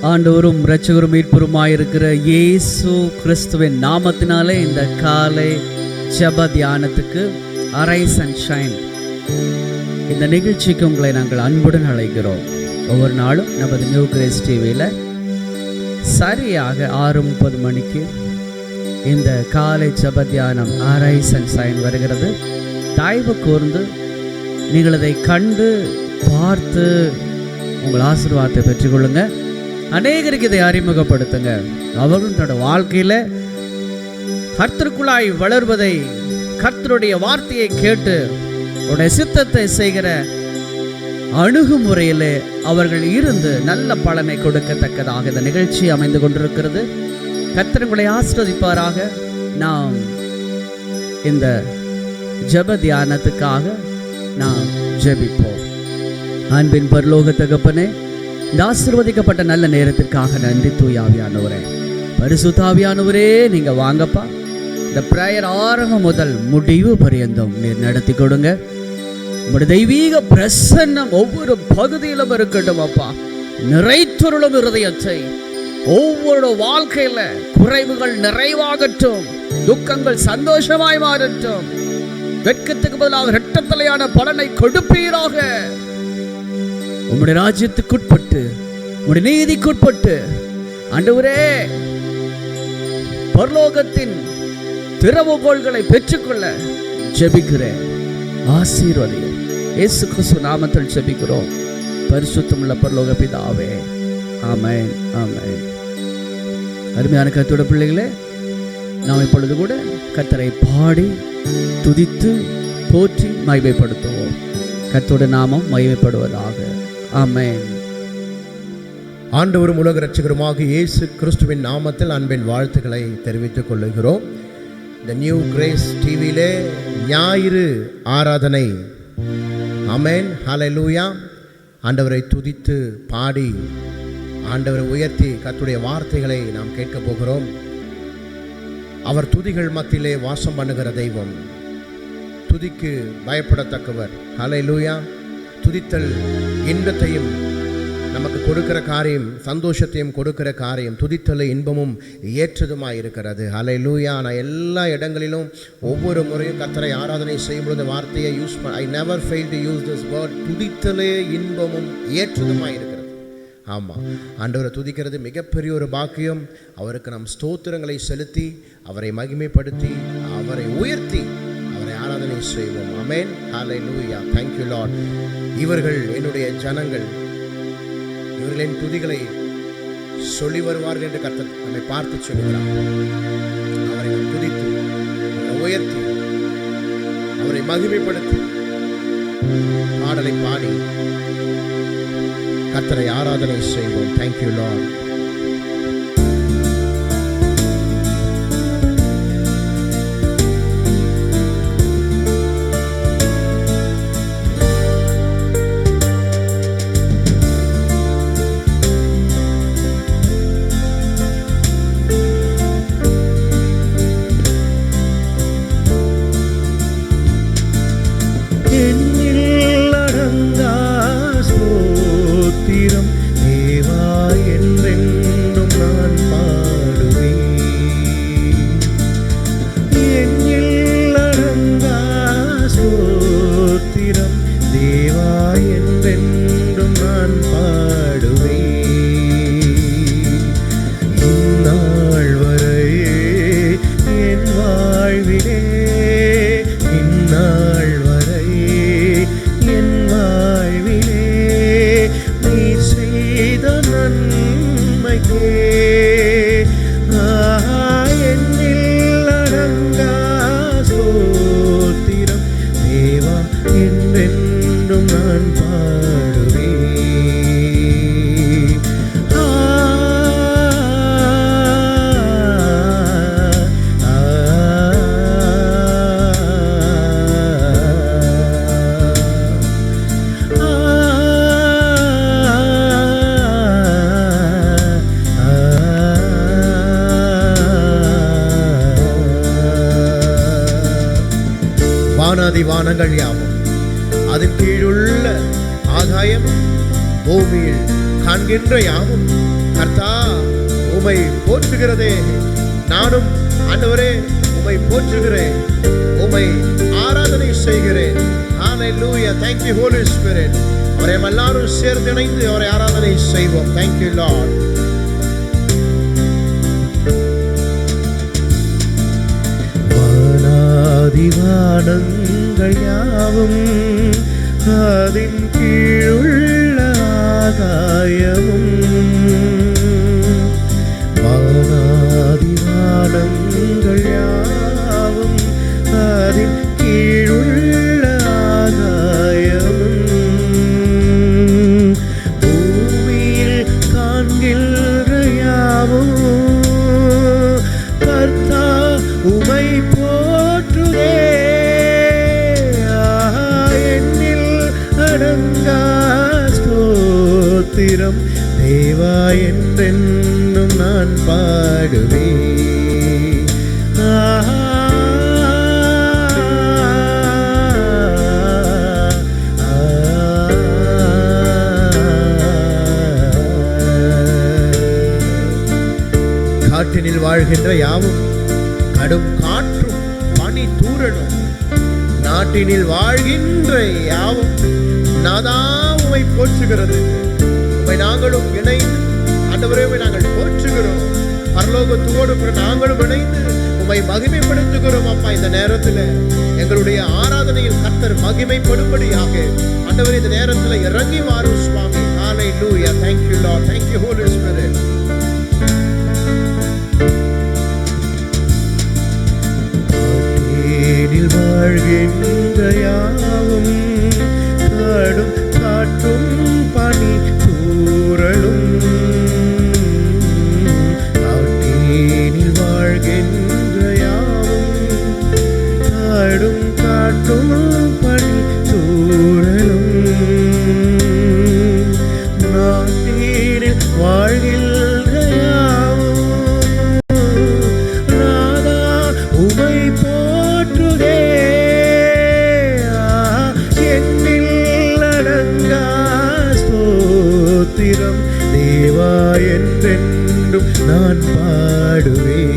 ஆண்டவரும் இரட்சகரும் மீட்பருமாயிருக்கிற இயேசு கிறிஸ்துவின் நாமத்தினாலே இந்த காலை ஜெப தியானத்துக்கு அரைஸ் அண்ட் ஷைன் இந்த நிகழ்ச்சிக்கு உங்களை நாங்கள் அன்புடன் அழைக்கிறோம். ஒவ்வொரு நாளும் நமது நியூ கிரேஸ் டிவியில் சரியாக 6:30 மணிக்கு இந்த காலை ஜெப தியானம் அரைஸ் அண்ட் ஷைன் வருகிறது. தயவு கூர்ந்து நீங்கள் அதை கண்டு பார்த்து உங்கள் ஆசீர்வாதத்தை பெற்றுக்கொள்ளுங்க. அநேகருக்கு இதை அறிமுகப்படுத்துங்க. அவர்களும் தன்னோட வாழ்க்கையில் கர்த்தருக்குள்ளாய் வளர்வதை, கர்த்தருடைய வார்த்தையை கேட்டு உடைய சித்தத்தை செய்கிற அணுகுமுறையில் அவர்கள் இருந்து நல்ல பலனை கொடுக்கத்தக்கதாக இந்த நிகழ்ச்சி அமைந்து கொண்டிருக்கிறது. கர்த்தர் உங்களை ஆசீர்வதிப்பாராக. நாம் இந்த ஜெப தியானத்துக்காக நாம் ஜெபிப்போம். அன்பின் பரலோக தகப்பனே, இந்த ஆசீர்வதிக்கப்பட்ட நல்ல நேரத்திற்காக நன்றி. தூய ஆவியானவரே, பரிசுத்த ஆவியானவரே, நீங்க வாங்கப்பா. இந்த பிரேயர் ஆரம்பம் முதல் முடிவு பரியந்தம் நீர் நடத்தி கொடுங்க. உங்களுடைய தெய்வீக பிரசன்னம் ஒவ்வொரு பகுதியிலும் இருக்கட்டும் அப்பா. நிறைத்துருளும் இருதயத்தை, ஒவ்வொரு வாழ்க்கையில குறைவுகள் நிறைவாகட்டும், துக்கங்கள் சந்தோஷமாய் மாறட்டும். வெட்கத்துக்கு பதிலாக இரட்டத்தலையான பலனை கொடுப்பீராக. உம்முடைய ராஜ்யத்துக்குட்பட்டு, உம்முடைய நீதிக்குட்பட்டு ஆண்டவரே, பரலோகத்தின் திறவுகோள்களை பெற்றுக்கொள்ள ஜெபிக்கிறேன். ஆசீர்வதியும் இயேசு கிறிஸ்து நாமத்தில் ஜெபிக்கிறோம் பரிசுத்தமுள்ள பரலோக பிதாவே, ஆமென், ஆமென். அருமையான கர்த்தருடைய பிள்ளைகளே, நாம் இப்பொழுது கூட கர்த்தரை பாடி துதித்து போற்றி மகிமைப்படுத்துவோம். கர்த்தருடைய நாமம் மகிமைப்படுவதாக. ஆமென். ஆண்டவரும் உலக இரட்சகருமாக இயேசு கிறிஸ்துவின் நாமத்தில் அன்பின் வாழ்த்துக்களை தெரிவித்துக் கொள்ளுகிறோம். இந்த நியூ கிரேஸ் டிவியிலே ஞாயிறு ஆராதனை. ஆமென், ஹல்லேலூயா. ஆண்டவரை துதித்து பாடி ஆண்டவரை உயர்த்தி கர்த்தருடைய வார்த்தைகளை நாம் கேட்க போகிறோம். அவர் துதிகள் மத்தியிலே வாசம் பண்ணுகிற தெய்வம், துதிக்கு பயப்படத்தக்கவர். ஹல்லேலூயா. துதித்தல் இன்பத்தையும் நமக்கு கொடுக்கிற காரியம், சந்தோஷத்தையும் கொடுக்கிற காரியம். துதித்தல் இன்பமும் ஏற்றதுமாய் இருக்கிறது. ஹல்லேலூயா. நான் எல்லா இடங்களிலும் ஒவ்வொரு முறையும் கர்த்தரை ஆராதனை செய்யும் பொழுது வார்த்தையை use I never fail to use this word. துதித்தலே இன்பமும் ஏற்றதுமாய் இருக்கிறது. ஆமாம், ஆண்டவரை துதிக்கிறது மிகப்பெரிய ஒரு பாக்கியம். அவருக்கு நம் ஸ்தோத்திரங்களை செலுத்தி, அவரை மகிமைப்படுத்தி, அவரை உயர்த்தி, அவரை ஆராதனை செய்வோம். ஆமென், ஹல்லேலூயா. Thank you Lord. இவர்கள் என்னுடைய ஜனங்கள், இவர்களின் துதிகளை சொல்லி வருவார்கள் என்று கர்த்தர் நம்மை பார்த்து சொல்லுகிறார். அவரை நாம் துதித்து, அவரை உயர்த்தி, அவரை மகிமைப்படுத்தி, பாடலை பாடி கர்த்தரை ஆராதனை செய்வோம். Thank you Lord. வானாதி வானங்கள் யாவும் அதன் கீழுள்ள ஆகாயம் பூமியில் காண்கின்ற யாவும் கர்த்தா உம்மை போற்றுகிறதே, நானும் ஆண்டவரே உம்மை போற்றுகிறேன், உம்மை ஆராதனை செய்கிறேன். ஹalleluya. thank you holy spirit. அவரை எல்லாரும் சேர்ந்து இணைந்து அவரை ஆராதனை செய்வோம். thank you lord. வானாதிவானங்கள் யாவும் அதின் கீழுள்ள ஆகாயமும், வானாதிவானங்கள் யாவும் அதின் கீழுள்ள ஆகாயமும், பூமியில் காண்கின்ற யாவும் கர்த்தா உமை போற்றுதே. என்னில் அடங்கா ஸ்தோத்திரம் தேவா என்றென்னும் நான் பாடுவேன். காட்டினில் வாழ்கின்ற யாவும் கடும் காற்றும் பனி தூறலும், நாட்டினில் வாழ்கின்ற யாவும் நாதா உம்மை போற்றுகிறது. உம்மை நாங்களும் இணைந்து ஆண்டவரே உம்மை நாங்கள் போற்றுகிறோம். பரலோகத்தோடு நாங்களும் இணைந்து உம்மை மகிமைப்படுத்துகிறோம். அப்பா, இந்த நேரத்தில் எங்களுடைய ஆராதனையில் கர்த்தர் மகிமைப்படும்படியாக ஆண்டவரே இந்த நேரத்தில் இறங்கி வாரும் சுவாமி. ஹalleluya. thank you lord. thank you holy spirit. காட்டினில் வாழ்கின்ற யாவும் கடும் காற்றும் பனி தூறலும், காட்டினில் வாழ்கின்ற யாவும் கடும் காற்றும் பனி தூறலும், நாட்டினில் வாழ்கின்ற யாவும் நாதா உமை போற்றுதே. என்னில் அடங்கா ஸ்தோத்திரம் தேவா என்றென்றும் நான் பாடுவேன்.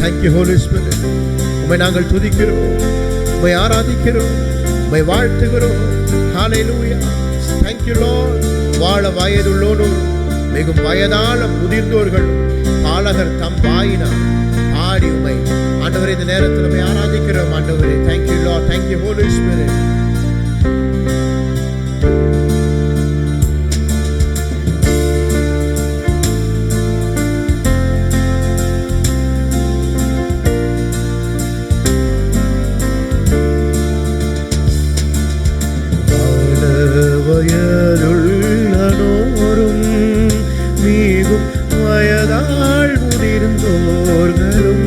thank you holy spirit. உம்மை நாங்கள் துதிக்கிறோம், உம்மை ஆராதிக்கிறோம், உம்மை வாழ்த்துகிறோம். ஹalleluya. thank you lord. வாழ வயதுள்ளோரும் மிகும் வயதான முதிர்ந்தோர்கள் பாலகர் தம் வாயினால் ஆடி உம்மை ஆண்டவரே இந்த நேரத்தில் உம்மை ஆராதிக்கிறோம். ஆண்டவரே thank you lord. thank you holy spirit. வயதுள்ளனோரும் மிகும் வயதால் முதிர்ந்தோர்களும்,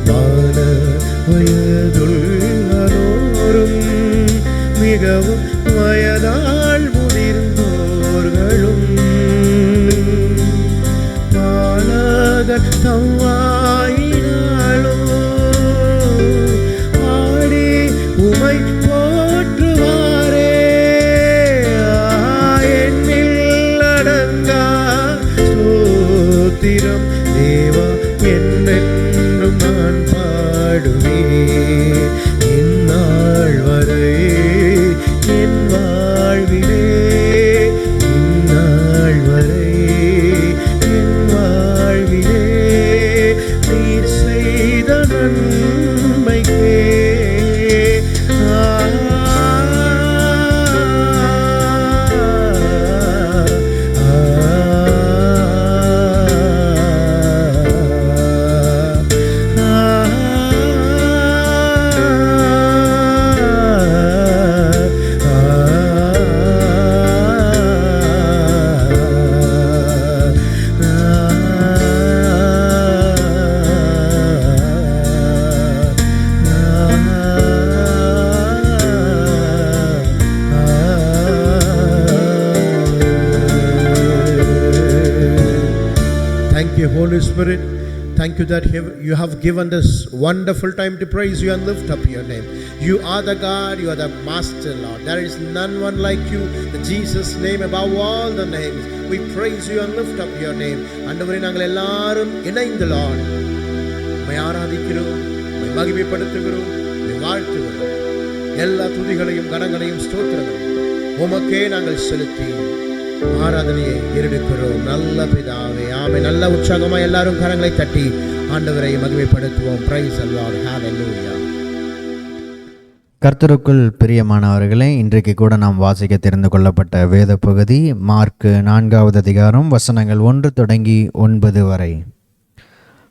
வான வயதுள்ளனோரும் மிகவும் வயதால் முதிர்ந்தோர்களும், பாலகர் தம் வாயினாலும் ஆடி உமை போற்றுவாரே. என்னில் அடங்கா ஸ்தோத்திரம் தேவா என்றென்றும் நான் பாடுவேன். இந்நாள் வரை என் வாழ்விலே, இந்நாள் வரை என் வாழ்விலே நீர் செய்த நன்மைக்கே Spirit. Thank you that you have given this wonderful time to praise you and lift up your name. You are the God, you are the Master, Lord. There is none one like you. The Jesus name above all the names. We praise you and lift up your name. ஆண்டவரே, நாங்கள் எல்லாரும் இணைந்து Lord உம்மை ஆராதிக்கிறோம், உம்மை மகிமைப்படுத்துகிறோம், உம்மை வாழ்த்துகிறோம். எல்லா துதிகளையும் கனங்களையும் ஸ்தோத்திரங்களையும் உமக்கே நாங்கள் செலுத்தி ஆராதனையை ஏறெடுக்கிறோம். நல்ல பிதாவே, ஆமென். நல்ல உற்சாகமா எல்லாரும் கரங்களை தட்டி ஆண்டவரை மகிமைப்படுத்துவோம். Praise the lord. ஹalleluya. கர்த்தருக்குள் பிரியமானவர்களே, இன்றைக்கு கூட நாம் வாசிக்க தெரிந்து கொள்ளப்பட்ட வேத பகுதி மார்க்கு 4வது அதிகாரம் வசனங்கள் 1 தொடங்கி 9 வரை.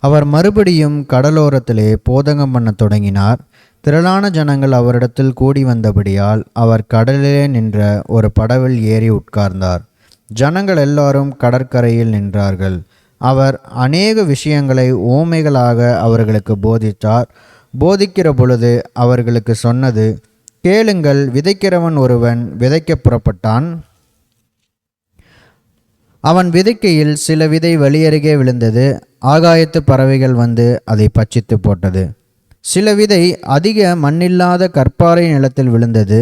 அவர் மறுபடியும் கடலோரத்திலே போதகம் பண்ண தொடங்கினார். திரளான ஜனங்கள் அவரிடத்தில் கூடி வந்தபடியால் அவர் கடலிலே நின்ற ஒரு படவில் ஏறி உட்கார்ந்தார். ஜனங்கள் எல்லாரும் கடற்கரையில் நின்றார்கள். அவர் அநேக விஷயங்களை ஓமைகளாக அவர்களுக்கு போதித்தார். போதிக்கிற பொழுது அவர்களுக்கு சொன்னது, கேளுங்கள், விதைக்கிறவன் ஒருவன் விதைக்க புறப்பட்டான். அவன் விதைக்கையில் சில விதை வழியருகே விழுந்தது. ஆகாயத்து பறவைகள் வந்து அதை பட்சித்து போட்டது. சில விதை அதிக மண்ணில்லாத கற்பாறை நிலத்தில் விழுந்தது.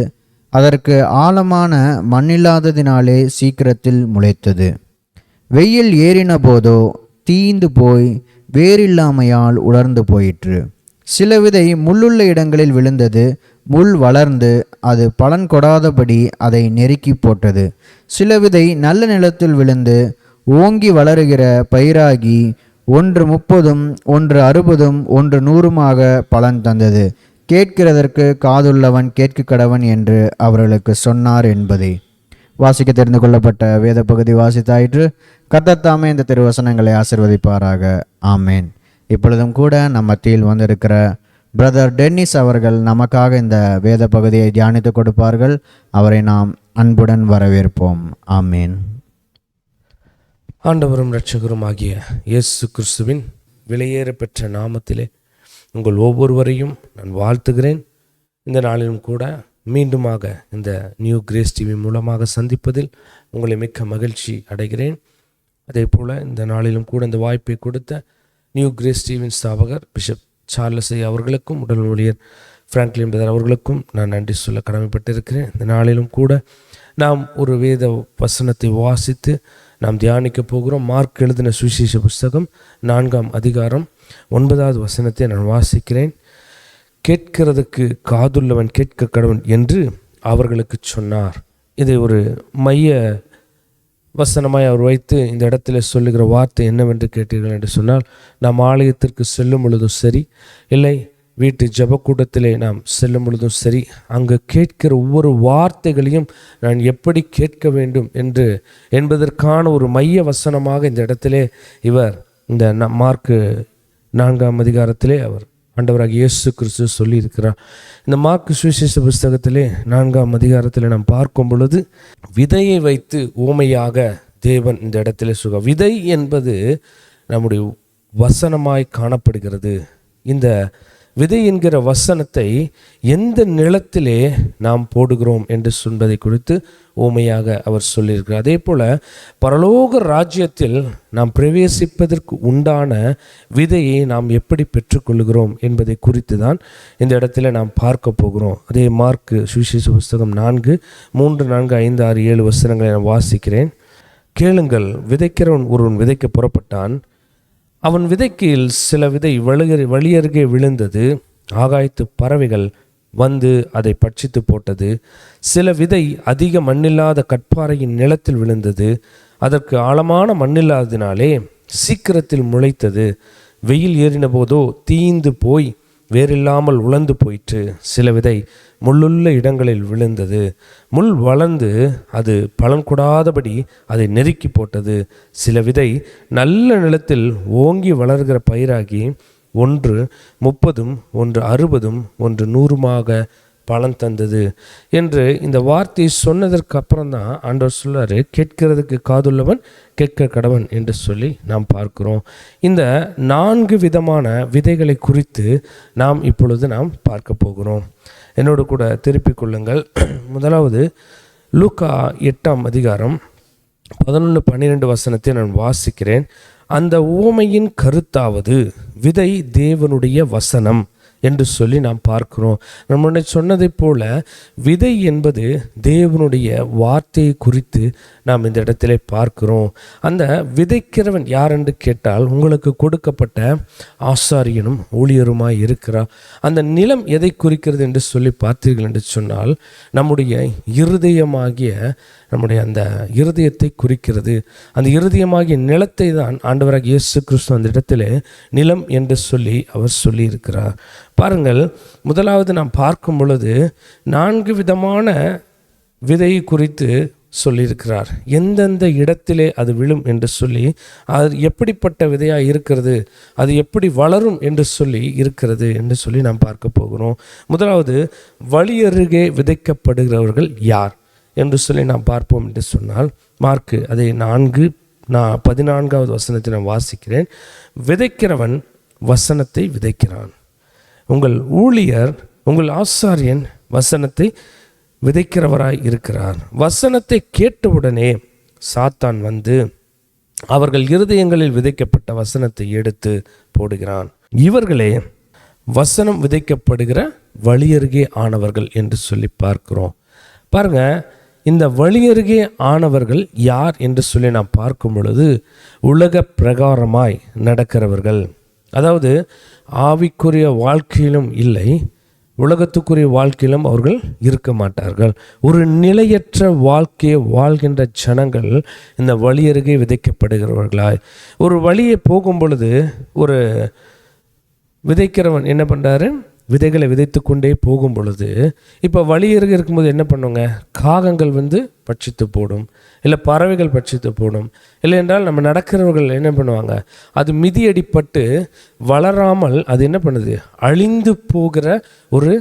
அதற்கு ஆழமான மண்ணில்லாததினாலே சீக்கிரத்தில் முளைத்தது. வெயில் ஏறின போதோ தீந்து போய் வேரில்லாமையால் உலர்ந்து போயிற்று. சில விதை முள்ளுள்ள இடங்களில் விழுந்தது. முள் வளர்ந்து அது பலன் கொடாதபடி அதை நெருக்கி போட்டது. சில விதை நல்ல நிலத்தில் விழுந்து ஓங்கி வளருகிற பயிராகி 1 30, 1 60, 1 100 பலன் தந்தது. கேட்கிறதற்கு காதுள்ளவன் கேட்க கடவன் என்று அவர்களுக்கு சொன்னார் என்பதே. வாசிக்க தெரிந்து கொள்ளப்பட்ட வேத பகுதி வாசித்தாயிற்று. கர்த்தர் தாமே இந்த திருவசனங்களை ஆசீர்வதிப்பாராக. ஆமேன். இப்பொழுதும் கூட நம்ம மத்தியில் வந்திருக்கிற பிரதர் டென்னிஸ் அவர்கள் நமக்காக இந்த வேத பகுதியை தியானித்து கொடுப்பார்கள். அவரை நாம் அன்புடன் வரவேற்போம். ஆமேன். ஆண்டவரும் இரட்சகரும் ஆகிய இயேசு கிறிஸ்துவின் விலையேற பெற்ற நாமத்திலே உங்கள் ஒவ்வொருவரையும் நான் வாழ்த்துகிறேன். இந்த நாளிலும் கூட மீண்டுமாக இந்த நியூ கிரேஸ் டிவி மூலமாக சந்திப்பதில் உங்களை மிக்க மகிழ்ச்சி அடைகிறேன். அதே போல் இந்த நாளிலும் கூட இந்த வாய்ப்பை கொடுத்த நியூ கிரேஸ் டிவியின் ஸ்தாபகர் பிஷப் சார்லஸை அவர்களுக்கும் உடல் ஊழியர் ஃப்ராங்க்லின் பிரதர் அவர்களுக்கும் நான் நன்றி சொல்ல கடமைப்பட்டிருக்கிறேன். இந்த நாளிலும் கூட நாம் ஒரு வேத வசனத்தை வாசித்து நாம் தியானிக்க போகிறோம். மார்க் எழுதின சுவிசேஷ புஸ்தகம் 4ஆம் அதிகாரம் 9வது வசனத்தை நான் வாசிக்கிறேன். கேட்கிறதுக்கு காதுள்ளவன் கேட்க கடவன் என்று அவர்களுக்கு சொன்னார். இதை ஒரு மைய வசனமாய் அவர் வைத்து இந்த இடத்துல சொல்லுகிற வார்த்தை என்னவென்று கேட்டீர்கள் என்று சொன்னால், நாம் ஆலயத்திற்கு செல்லும் பொழுதும் சரி, இல்லை வீட்டு ஜெபக்கூட்டத்திலே நாம் செல்லும் பொழுதும் சரி, அங்கு கேட்கிற ஒவ்வொரு வார்த்தைகளையும் நான் எப்படி கேட்க வேண்டும் என்பதற்கான ஒரு மைய வசனமாக இந்த இடத்திலே இவர் இந்த மார்க்கு 4ஆம் அதிகாரத்திலே அவர் ஆண்டவராகிய இயேசு கிறிஸ்து சொல்லியிருக்கிறார். இந்த மார்க்கு சுவிசேஷ புஸ்தகத்திலே 4ஆம் அதிகாரத்தில் நாம் பார்க்கும் பொழுது விதையை வைத்து ஊமையாக தேவன் இந்த இடத்திலே விதை என்பது நம்முடைய வசனமாய் காணப்படுகிறது. இந்த விதை என்கிற வசனத்தை எந்த நிலத்திலே நாம் போடுகிறோம் என்று சொல்வதை குறித்து ஊமையாக அவர் சொல்லியிருக்கிறார். அதே போல் பரலோக ராஜ்யத்தில் நாம் பிரவேசிப்பதற்கு உண்டான விதையை நாம் எப்படி பெற்றுக்கொள்கிறோம் என்பதை குறித்து தான் இந்த இடத்துல நாம் பார்க்க போகிறோம். அதே மார்க்கு சுவிசேஷ புஸ்தகம் 4, 3, 4, 5, 6, 7 வசனங்களை நான் வாசிக்கிறேன். கேளுங்கள், விதைக்கிறவன் ஒருவன் விதைக்க புறப்பட்டான். அவன் விதைக்கையில் சில விதை வழியருகே விழுந்தது. ஆகாயத்து பறவைகள் வந்து அதை பட்சித்து போட்டது. சில விதை அதிக மண்ணில்லாத கற்பாறையின் நிலத்தில் விழுந்தது. அதற்கு ஆழமான மண்ணில்லாததினாலே சீக்கிரத்தில் முளைத்தது. வெயில் ஏறின போதோ தீந்து போய் வேறில்லாமல் உலர்ந்து போயிற்று. சில விதை முள்ளுள்ள இடங்களில் விழுந்தது. முள் வளர்ந்து அது பலன் கொடாதபடி அதை நெருக்கி போட்டது. சில விதை நல்ல நிலத்தில் ஓங்கி வளர்கிற பயிராகி 1 30, 1 60, 1 100 பலன் தந்தது என்று இந்த வார்த்தையை சொன்னதற்கு அப்புறம் தான் ஆண்டவர் சொல்றாரு, கேட்கிறதுக்கு காதுள்ளவன் கேட்க கடவன் என்று சொல்லி நாம் பார்க்கிறோம். இந்த 4 விதமான விதைகளை குறித்து நாம் இப்பொழுது பார்க்க போகிறோம். என்னோடு கூட திருப்பிக் கொள்ளுங்கள். முதலாவது லூக்கா 8ஆம் அதிகாரம் 11, 12 வசனத்தை நான் வாசிக்கிறேன். அந்த உவமையின் கருத்தாவது விதை தேவனுடைய வசனம் என்று சொல்லி நாம் பார்க்கிறோம். நம்முடைய சொன்னதை போல விதை என்பது தேவனுடைய வார்த்தையை குறித்து நாம் இந்த இடத்திலே பார்க்கிறோம். அந்த விதைக்கிறவன் யார் என்று கேட்டால் உங்களுக்கு கொடுக்கப்பட்ட ஆசாரியனும் ஊழியருமாய் இருக்கிறார். அந்த நிலம் எதை குறிக்கிறது என்று சொல்லி பார்த்தீர்கள் என்று சொன்னால் நம்முடைய இருதயமாகிய நம்முடைய அந்த இருதயத்தை குறிக்கிறது. அந்த இருதயமாகிய நிலத்தை தான் ஆண்டவராகிய இயேசு கிறிஸ்து அந்த இடத்திலே நிலம் என்று சொல்லி அவர் சொல்லியிருக்கிறார். பாருங்கள், முதலாவது நாம் பார்க்கும் பொழுது 4 விதமான விதையை குறித்து சொல்லியிருக்கிறார். எந்தெந்த இடத்திலே அது விழும் என்று சொல்லி, அது எப்படிப்பட்ட விதையாக இருக்கிறது, அது எப்படி வளரும் என்று சொல்லி இருக்கிறது என்று சொல்லி நாம் பார்க்க போகிறோம். முதலாவது, வழியருகே விதைக்கப்படுகிறவர்கள் யார் என்று சொல்லி நாம் பார்ப்போம் என்று சொன்னால், மார்க்கு அதை 14வது வசனத்தை நான் வாசிக்கிறேன். விதைக்கிறவன் வசனத்தை விதைக்கிறான். உங்கள் ஊழியர், உங்கள் ஆசாரியன் வசனத்தை விதைக்கிறவராய் இருக்கிறார். வசனத்தை கேட்டவுடனே சாத்தான் வந்து அவர்கள் இருதயங்களில் விதைக்கப்பட்ட வசனத்தை எடுத்து போடுகிறான். இவர்களே வசனம் விதைக்கப்படுகிற வழியருகே ஆனவர்கள் என்று சொல்லி பார்க்கிறோம். பாருங்க, இந்த வழியருகே ஆனவர்கள் யார் என்று சொல்லி நாம் பார்க்கும் பொழுது, உலக பிரகாரமாய் நடக்கிறவர்கள், அதாவது ஆவிக்குரிய வாழ்க்கையிலும் இல்லை, உலகத்துக்குரிய வாழ்க்கையிலும் அவர்கள் இருக்க மாட்டார்கள். ஒரு நிலையற்ற வாழ்க்கையை வாழ்கின்ற ஜனங்கள் இந்த வழியருகே விதைக்கப்படுகிறவர்களாய். ஒரு வழியை போகும் பொழுது ஒரு விதைக்கிறவன் என்ன பண்ணுறாரு, விதைகளை விதைத்து கொண்டே போகும் பொழுது, இப்போ வழியருகே இருக்கும்போது என்ன பண்ணுங்க, காகங்கள் வந்து பட்சித்து போடும், இல்லை பறவைகள் பட்சித்து போடும், இல்லை என்றால் நம்ம நடக்கிறவர்கள் என்ன பண்ணுவாங்க, அது மிதியடிப்பட்டு வளராமல் அது என்ன பண்ணுது, அழிந்து போகிற ஒரு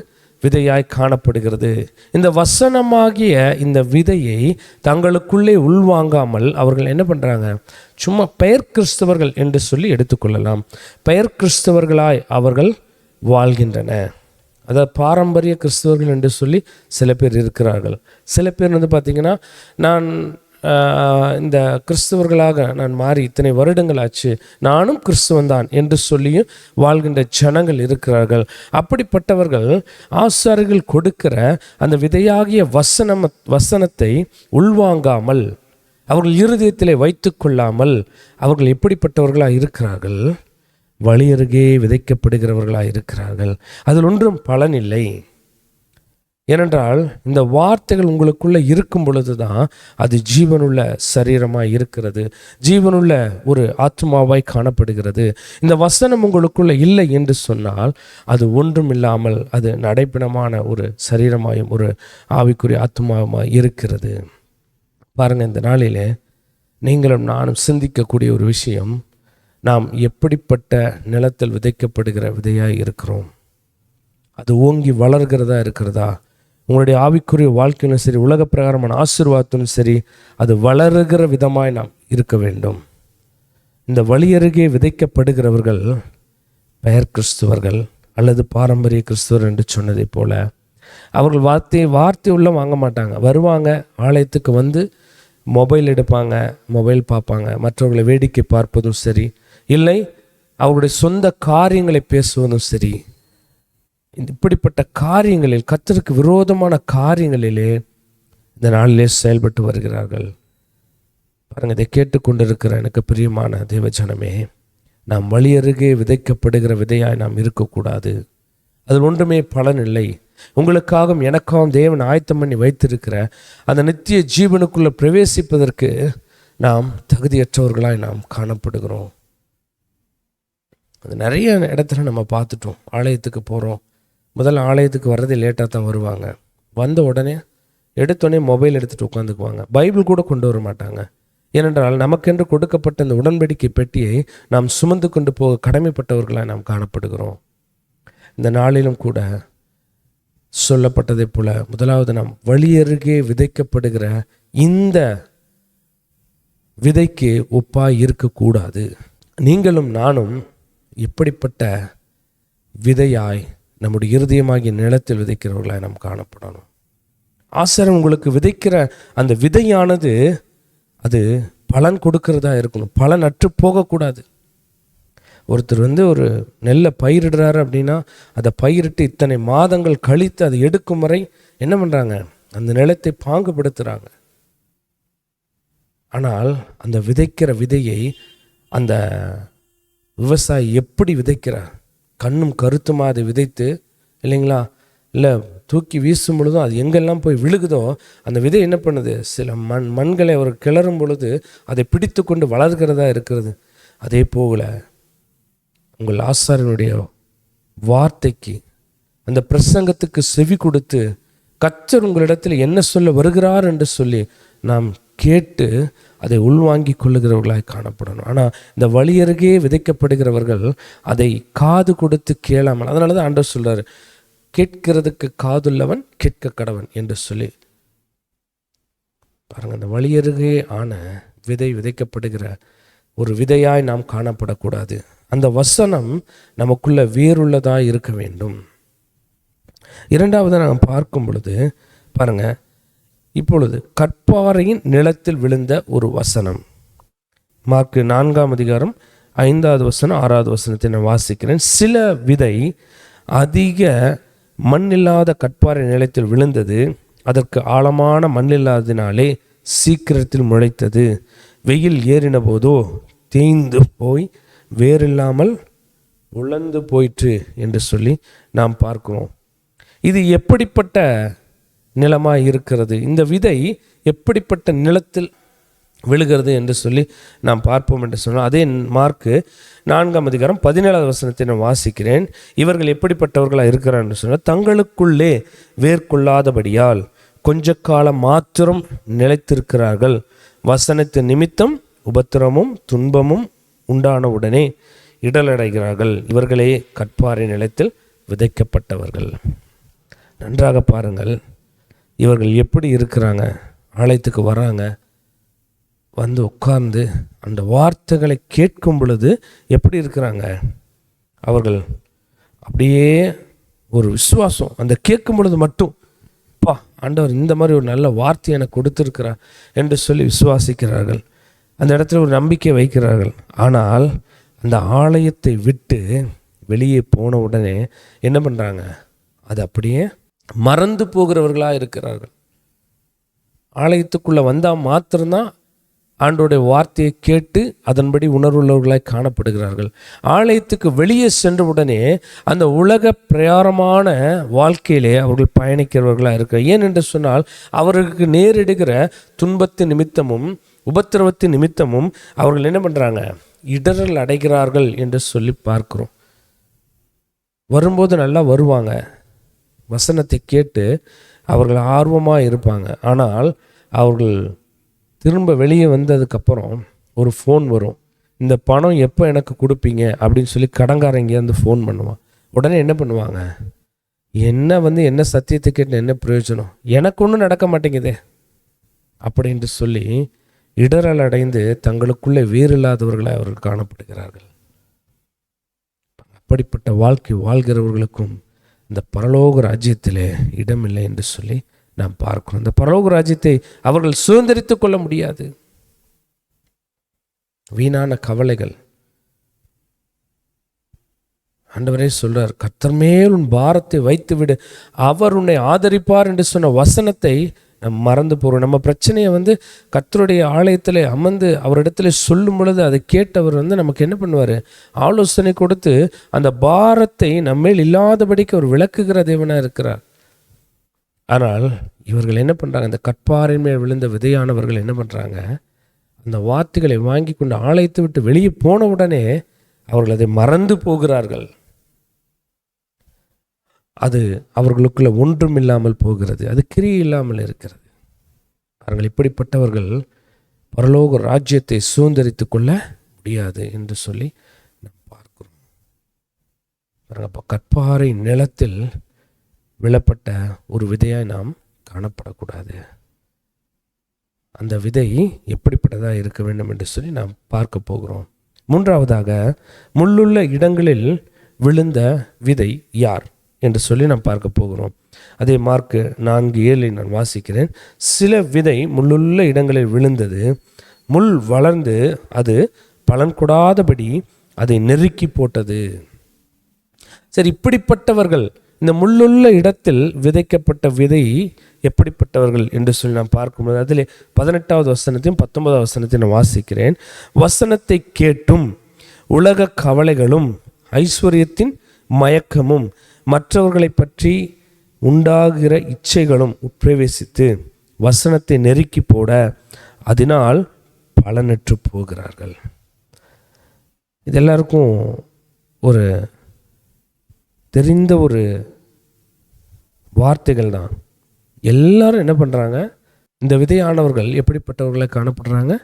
விதையாய் காணப்படுகிறது. இந்த வசனமாகிய இந்த விதையை தங்களுக்குள்ளே உள்வாங்காமல் அவர்கள் என்ன பண்ணுறாங்க, சும்மா பெயர் கிறிஸ்தவர்கள் என்று சொல்லி எடுத்துக்கொள்ளலாம். பெயர் கிறிஸ்தவர்களாய் அவர்கள் வாழ்கின்றன. அதாவது பாரம்பரிய கிறிஸ்தவர்கள் என்று சொல்லி சில பேர் இருக்கிறார்கள். சில பேர் வந்து பார்த்திங்கன்னா, நான் இந்த கிறிஸ்தவர்களாக நான் மாறி இத்தனை வருடங்கள் ஆச்சு, நானும் கிறிஸ்துவன்தான் என்று சொல்லியும் வாழ்கின்ற ஜனங்கள் இருக்கிறார்கள். அப்படிப்பட்டவர்கள் ஆசாரியர்கள் கொடுக்கிற அந்த விதையாகிய வசனத்தை உள்வாங்காமல், அவர்கள் இருதயத்திலே வைத்து கொள்ளாமல் அவர்கள் எப்படிப்பட்டவர்களாக இருக்கிறார்கள், வழியருகே விதைக்கப்படுகிறவர்களாக இருக்கிறார்கள். அதில் ஒன்றும் பலன் இல்லை. ஏனென்றால் இந்த வார்த்தைகள் உங்களுக்குள்ளே இருக்கும் பொழுது தான் அது ஜீவனுள்ள சரீரமாய் இருக்கிறது, ஜீவனுள்ள ஒரு ஆத்மாவாய் காணப்படுகிறது. இந்த வசனம் உங்களுக்குள்ளே இல்லை என்று சொன்னால் அது ஒன்றும் இல்லாமல் அது நடைப்பிணமான ஒரு சரீரமாயும் ஒரு ஆவிக்குரிய ஆத்மாவாய் இருக்கிறது. பாருங்கள், இந்த நாளிலே நீங்களும் நானும் சிந்திக்கக்கூடிய ஒரு விஷயம், நாம் எப்படிப்பட்ட நிலத்தில் விதைக்கப்படுகிற விதையாக இருக்கிறோம். அது ஓங்கி வளர்கிறதா இருக்கிறதா? உங்களுடைய ஆவிக்குரிய வாழ்க்கையிலும் சரி, உலக பிரகாரமான ஆசீர்வாதத்திலும் சரி, அது வளருகிற விதமாய் நாம் இருக்க வேண்டும். இந்த வழியருகே விதைக்கப்படுகிறவர்கள் பெயர் கிறிஸ்துவர்கள் அல்லது பாரம்பரிய கிறிஸ்துவர் என்று சொன்னதை போல அவர்கள் வார்த்தை உள்ள வாங்க மாட்டாங்க. வருவாங்க, ஆலயத்துக்கு வந்து மொபைல் எடுப்பாங்க, மொபைல் பார்ப்பாங்க, மற்றவர்களை வேடிக்கை பார்ப்பதும் சரி, இல்லை அவருடைய சொந்த காரியங்களை பேசுவதும் சரி, இப்படிப்பட்ட காரியங்களில், கர்த்தருக்கு விரோதமான காரியங்களிலே இந்த நாளிலே செயல்பட்டு வருகிறார்கள். பாருங்கள், இதை கேட்டுக்கொண்டிருக்கிற எனக்கு பிரியமான தேவஜனமே, நாம் வழியருகே விதைக்கப்படுகிற விதையாய் நாம் இருக்கக்கூடாது. அதில் ஒன்றுமே பலன் இல்லை. உங்களுக்காகவும் எனக்காகவும் தேவன் ஆயத்தம் பண்ணி வைத்திருக்கிற அந்த நித்திய ஜீவனுக்குள்ளே பிரவேசிப்பதற்கு நாம் தகுதியற்றவர்களாய் நாம் காணப்படுகிறோம். அது நிறைய இடத்துல நம்ம பார்த்துட்டோம். ஆலயத்துக்கு போகிறோம், முதல்ல ஆலயத்துக்கு வர்றதே லேட்டாக தான் வருவாங்க. வந்த உடனே எடுத்தோடனே மொபைல் எடுத்துகிட்டு உட்காந்துக்குவாங்க. பைபிள் கூட கொண்டு வர மாட்டாங்க. ஏனென்றால் நமக்கென்று கொடுக்கப்பட்ட இந்த உடன்படிக்கை பெட்டியை நாம் சுமந்து கொண்டு போக கடமைப்பட்டவர்களாக நாம் காணப்படுகிறோம். இந்த நாளிலும் கூட சொல்லப்பட்டதை போல, முதலாவது நாம் வழியருகே விதைக்கப்படுகிற இந்த விதைக்கு ஒப்பாய் இருக்கக்கூடாது. நீங்களும் நானும் எப்படிப்பட்ட விதையாய் நம்முடைய இருதயமாகிய நிலத்தில் விதைக்கிறவர்களாய் நாம் காணப்படணும். ஆசாரியன் உங்களுக்கு விதைக்கிற அந்த விதையானது அது பலன் கொடுக்கறதா இருக்கணும், பலன் அற்று போகக்கூடாது. ஒருத்தர் ஒரு நெல்லை பயிரிடுறாரு அப்படின்னா அதை பயிரிட்டு இத்தனை மாதங்கள் கழித்து அதை எடுக்கும் வரை என்ன பண்ணுறாங்க, அந்த நிலத்தை பாங்குபடுத்துகிறாங்க. ஆனால் அந்த விதைக்கிற விதையை அந்த விவசாயி எப்படி விதைக்கிறார், கண்ணும் கருத்துமா அதை விதைத்து இல்லைங்களா, இல்லை தூக்கி வீசும் பொழுதும் அது எங்கெல்லாம் போய் விழுகுதோ அந்த விதை என்ன பண்ணுது, சில மண்களை அவர் கிளறும் பொழுது அதை பிடித்து கொண்டு வளர்கிறதா இருக்கிறது. அதே போல உங்கள் ஆசாரியனுடைய வார்த்தைக்கு, அந்த பிரசங்கத்துக்கு செவி கொடுத்து கர்த்தர் உங்களிடத்தில் என்ன சொல்ல வருகிறார் என்று சொல்லி நாம் கேட்டு அதை உள்வாங்கி கொள்ளுகிறவர்களாய் காணப்படணும். ஆனால் இந்த வழியருகே விதைக்கப்படுகிறவர்கள் அதை காது கொடுத்து கேளாமல், அதனால தான் ஆண்டவர் சொல்றாரு, கேட்கிறதுக்கு காதுள்ளவன் கேட்க கடவன் என்று சொல்லி. பாருங்க, அந்த வழியருகே ஆன விதை விதைக்கப்படுகிற ஒரு விதையாய் நாம் காணப்படக்கூடாது. அந்த வசனம் நமக்குள்ள வேறுள்ளதாக இருக்க வேண்டும். இரண்டாவது நாம் பார்க்கும் பொழுது பாருங்க, இப்பொழுது கற்பாறையின் நிலத்தில் விழுந்த ஒரு வசனம். மார்க்கு 4ஆம் அதிகாரம் 5வது வசனம் 6வது வசனத்தை நான் வாசிக்கிறேன். சில விதை அதிக மண்ணில்லாத கற்பாறை நிலத்தில் விழுந்தது. அதற்கு ஆழமான மண்ணில்லாததினாலே சீக்கிரத்தில் முளைத்தது. வெயில் ஏறின போதோ தேய்ந்து போய் வேறில்லாமல் உலர்ந்து போயிற்று என்று சொல்லி நாம் பார்க்கிறோம். இது எப்படிப்பட்ட நிலமாக இருக்கிறது, இந்த விதை எப்படிப்பட்ட நிலத்தில் விழுகிறது என்று சொல்லி நாம் பார்ப்போம் என்று சொன்னால், அதே மார்க்கு 4ஆம் அதிகாரம் 17வது வசனத்தை நான் வாசிக்கிறேன். இவர்கள் எப்படிப்பட்டவர்களாக இருக்கிறார் என்று சொன்னால், தங்களுக்குள்ளே வேர்கொள்ளாதபடியால் கொஞ்ச காலம் மாத்திரம் நிலைத்திருக்கிறார்கள். வசனத்தின் நிமித்தம் உபத்திரமும் துன்பமும் உண்டான உடனே இடலடைகிறார்கள். இவர்களே கற்பாறை நிலத்தில் விதைக்கப்பட்டவர்கள். நன்றாக பாருங்கள், இவர்கள் எப்படி இருக்கிறாங்க. ஆலயத்துக்கு வராங்க, வந்து உட்கார்ந்து அந்த வார்த்தைகளை கேட்கும் பொழுது எப்படி இருக்கிறாங்க, அவர்கள் அப்படியே ஒரு விசுவாசம், அந்த கேட்கும் பொழுது மட்டும் பா ஆண்டவர் இந்த மாதிரி ஒரு நல்ல வார்த்தை எனக்கு கொடுத்துருக்கிறார் என்று சொல்லி விசுவாசிக்கிறார்கள். அந்த இடத்துல ஒரு நம்பிக்கை வைக்கிறார்கள். ஆனால் அந்த ஆலயத்தை விட்டு வெளியே போன உடனே என்ன பண்ணுறாங்க, அது அப்படியே மறந்து போகிறவர்களாக இருக்கிறார்கள். ஆலயத்துக்குள்ளே வந்தால் மாத்திரம்தான் ஆண்டோடைய வார்த்தையை கேட்டு அதன்படி உணர்வுள்ளவர்களாய் காணப்படுகிறார்கள். ஆலயத்துக்கு வெளியே சென்ற உடனே அந்த உலக பிரயாரமான வாழ்க்கையிலே அவர்கள் பயணிக்கிறவர்களாக இருக்கிறார். ஏன் என்று சொன்னால், அவர்களுக்கு நேரிடுகிற துன்பத்தின் நிமித்தமும் உபத்திரவத்தின் நிமித்தமும் அவர்கள் என்ன பண்ணுறாங்க, இடரல் அடைகிறார்கள் என்று சொல்லி பார்க்கிறோம். வரும்போது நல்லா வருவாங்க, வசனத்தை கேட்டு அவர்கள் ஆர்வமாக இருப்பாங்க. ஆனால் அவர்கள் திரும்ப வெளியே வந்ததுக்கப்புறம் ஒரு ஃபோன் வரும், இந்த பணம் எப்போ எனக்கு கொடுப்பீங்க அப்படின்னு சொல்லி கடங்காரன் இங்கேருந்து ஃபோன் பண்ணுவான். உடனே என்ன பண்ணுவாங்க, என்ன சத்தியத்தை கேட்டு என்ன பிரயோஜனம், எனக்கு ஒன்றும் நடக்க மாட்டேங்குதே அப்படின்ட்டு சொல்லி இடரல் அடைந்து தங்களுக்குள்ளே வேறில்லாதவர்களை அவர்கள் காணப்படுகிறார்கள். அப்படிப்பட்ட வாழ்க்கை வாழ்கிறவர்களுக்கும் இந்த பரலோக ராஜ்யத்திலே இடமில்லை என்று சொல்லி நாம் பார்க்கிறோம். இந்த பரலோக ராஜ்யத்தை அவர்கள் சுதந்திரித்து கொள்ள முடியாது. வீணான கவலைகள். ஆண்டவரே சொல்றார், கர்த்தர் மேல் உன் பாரத்தை வைத்து விடு, அவர் உன்னை ஆதரிப்பார் என்று சொன்ன வசனத்தை நம்ம மறந்து போகிறோம். நம்ம பிரச்சனையை கர்த்தருடைய ஆலயத்தில் அமர்ந்து அவரிடத்துல சொல்லும் பொழுது அதை கேட்டவர் நமக்கு என்ன பண்ணுவார், ஆலோசனை கொடுத்து அந்த பாரத்தை நம்மேல் இல்லாதபடிக்கு அவர் விளக்குகிற தேவனாக இருக்கிறார். ஆனால் இவர்கள் என்ன பண்ணுறாங்க, இந்த கற்பாறை மேல் விழுந்த விதையானவர்கள் என்ன பண்ணுறாங்க, அந்த வார்த்தைகளை வாங்கி கொண்டு ஆலயத்தை விட்டு வெளியே போன உடனே அவர்கள் அதை மறந்து போகிறார்கள். அது அவர்களுக்குள்ள ஒன்றும் இல்லாமல் போகிறது, அது கிரியை இல்லாமல் இருக்கிறது. அவர்கள் இப்படிப்பட்டவர்கள் பரலோக ராஜ்யத்தை சுதந்திரித்து கொள்ள முடியாது என்று சொல்லி நாம் பார்க்கிறோம். அப்போ கற்பாறை நிலத்தில் விழப்பட்ட ஒரு விதையாய் நாம் காணப்படக்கூடாது. அந்த விதை எப்படிப்பட்டதாக இருக்க வேண்டும் என்று சொல்லி நாம் பார்க்க போகிறோம். மூன்றாவதாக, முள்ளுள்ள இடங்களில் விழுந்த விதை யார் என்று சொல்லி நாம் பார்க்க போகிறோம். அதே மார்க்கு 4:7 நான் வாசிக்கிறேன். சில விதை முள்ளுள்ள இடங்களில் விழுந்தது, முள் வளர்ந்து அது பலன் கொடாதபடி அதை நெருக்கி போட்டது. சரி, இப்படிப்பட்டவர்கள், இந்த முள்ளுள்ள இடத்தில் விதைக்கப்பட்ட விதை எப்படிப்பட்டவர்கள் என்று சொல்லி நாம் பார்க்கும்போது அதில் 18வது வசனத்தையும் 19வது வசனத்தையும் நான் வாசிக்கிறேன். வசனத்தை கேட்டும் உலக கவலைகளும் ஐஸ்வர்யத்தின் மயக்கமும் மற்றவர்களை பற்றி உண்டாகிற இச்சைகளும் உட்பிரவேசித்து வசனத்தை நெருக்கி போட அதனால் பலனற்று போகிறார்கள். இது எல்லாருக்கும் ஒரு தெரிந்த ஒரு வார்த்தைகள் தான். எல்லாரும் என்ன பண்ணுறாங்க, இந்த விதையானவர்கள் எப்படிப்பட்டவர்களை காணப்படுறாங்க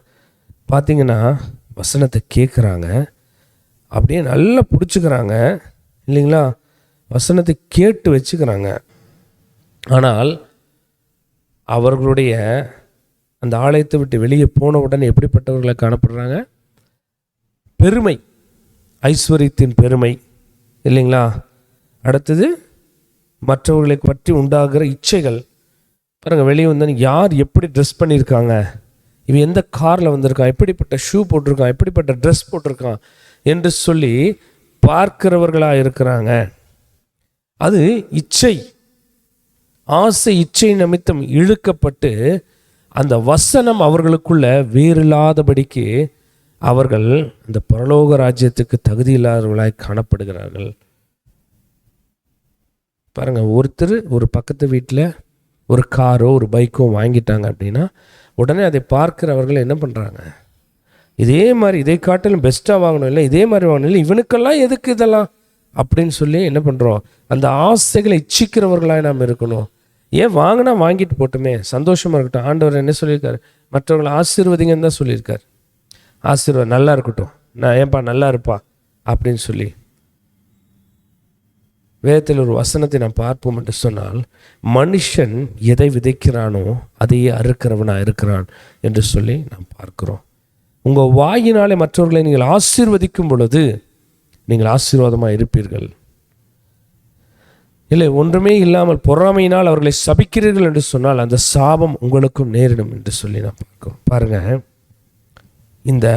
பார்த்தீங்கன்னா, வசனத்தை கேட்குறாங்க, அப்படியே நல்லா பிடிச்சிக்கிறாங்க இல்லைங்களா, வசனத்தை கேட்டு வச்சுக்கிறாங்க. ஆனால் அவர்களுடைய அந்த ஆலயத்தை விட்டு வெளியே போன உடனே எப்படிப்பட்டவர்களை காணப்படுறாங்க, பெருமை, ஐஸ்வர்யத்தின் பெருமை இல்லைங்களா, அடுத்தது மற்றவர்களை பற்றி உண்டாகிற இச்சைகள். பாருங்கள், வெளியே வந்தோன்னு யார் எப்படி ட்ரெஸ் பண்ணியிருக்காங்க, இவன் எந்த காரில் வந்திருக்கான், எப்படிப்பட்ட ஷூ போட்டிருக்கான், எப்படிப்பட்ட ட்ரெஸ் போட்டிருக்கான் என்று சொல்லி பார்க்கிறவர்களாக இருக்கிறாங்க. அது இச்சை, ஆசை, இச்சை நிமித்தம் இழுக்கப்பட்டு அந்த வசனம் அவர்களுக்குள்ள வேறில்லாதபடிக்கு அவர்கள் அந்த பரலோக ராஜ்யத்துக்கு தகுதி இல்லாதவர்களாய் காணப்படுகிறார்கள். பாருங்கள், ஒருத்தர் ஒரு பக்கத்து வீட்டில் ஒரு காரோ ஒரு பைக்கோ வாங்கிட்டாங்க அப்படின்னா உடனே அதை பார்க்கிறவர்கள் என்ன பண்ணுறாங்க, இதே மாதிரி இதை காட்டிலும் பெஸ்ட்டாக வாங்கணும், இல்லை இதே மாதிரி வாங்கணும், இல்லை இவனுக்கெல்லாம் எதுக்கு இதெல்லாம் அப்படின்னு சொல்லி என்ன பண்ணுறோம், அந்த ஆசைகளை இச்சிக்கிறவர்களாக நாம் இருக்கணும். ஏன் வாங்கினா வாங்கிட்டு போட்டுமே, சந்தோஷமாக இருக்கட்டும். ஆண்டவர் என்ன சொல்லியிருக்காரு, மற்றவர்களை ஆசீர்வதிங்கன்னு தான் சொல்லியிருக்காரு. ஆசீர்வாதம் நல்லா இருக்கட்டும், நான் ஏன்பா நல்லா இருப்பா அப்படின்னு சொல்லி வேதத்தில் ஒரு வசனத்தை நாம் பார்ப்போம் என்று சொன்னால், மனுஷன் எதை விதைக்கிறானோ அதையே அறுக்கிறவனாக இருக்கிறான் என்று சொல்லி நாம் பார்க்கிறோம். உங்கள் வாயினாலே மற்றவர்களை நீங்கள் ஆசீர்வதிக்கும் பொழுது நீங்கள் ஆசீர்வாதமாக இருப்பீர்கள். இல்லை, ஒன்றுமே இல்லாமல் பொறாமையினால் அவர்களை சபிக்கிறீர்கள் என்று சொன்னால் அந்த சாபம் உங்களுக்கும் நேரிடும் என்று சொல்லி நாம் பார்க்கிறோம். பாருங்கள், இந்த